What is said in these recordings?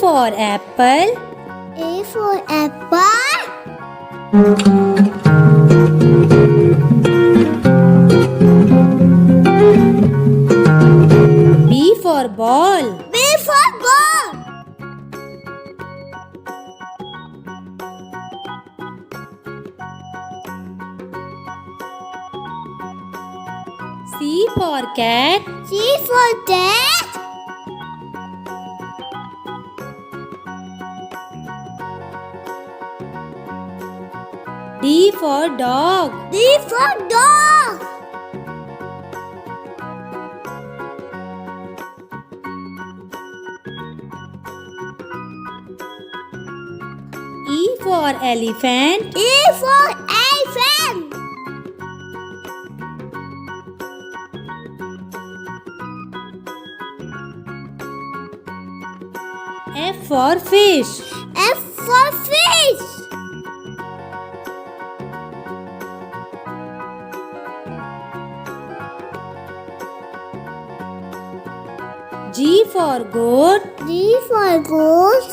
for apple. A for apple. B for ball. B for ball. C for cat. C for cat. D for dog. D for dog. E for elephant. E for elephant. F for fish. F for fish. G for goat. G for goat.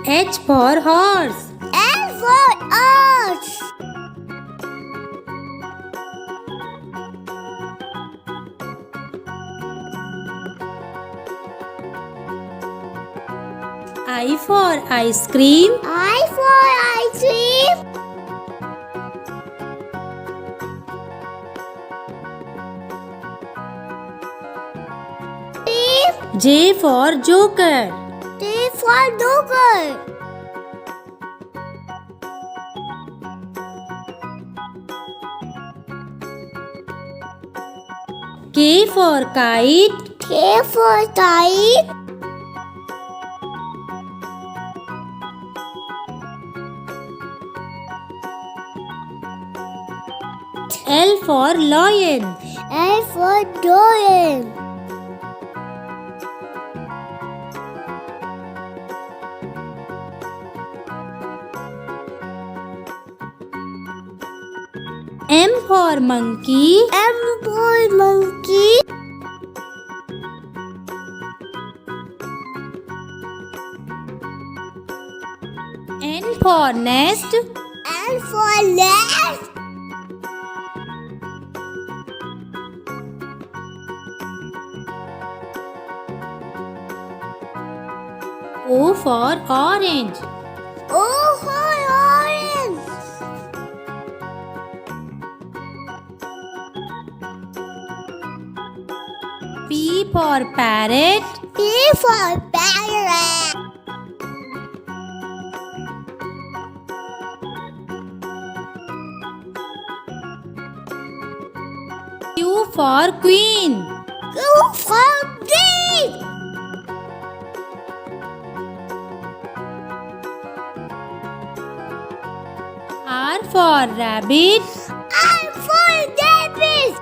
H for horse. H for horse. I for ice cream. I for ice cream. J for joker. J for joker. K for kite. K for kite. L for lion. L for lion. M for monkey. M for monkey. N for nest. N for nest. O for orange. O for orange. P for parrot. P for parrot. Q for queen. Q for queen. R for rabbit. R for rabbit.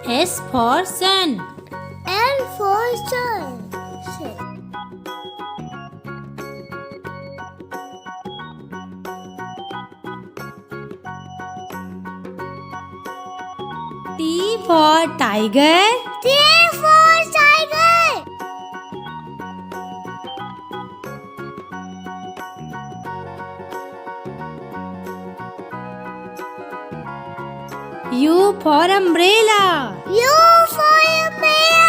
S for sun. N for sun. T for tiger. T for tiger. U for umbrella. U for umbrella.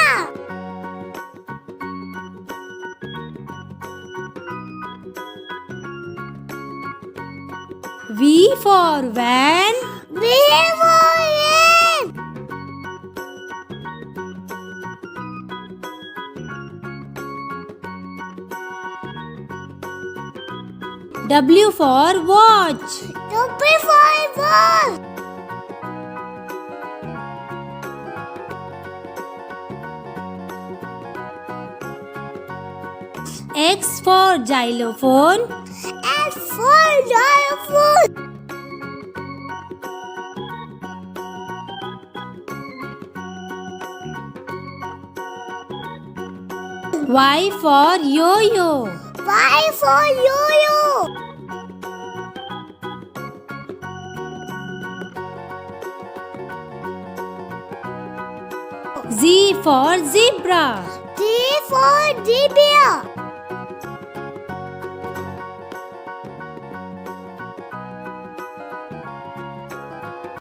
V for van. V for van. W for watch. W for watch. X for xylophone. X for xylophone. Y for yo-yo. Y for yo-yo. Z for zebra. Z for zebra.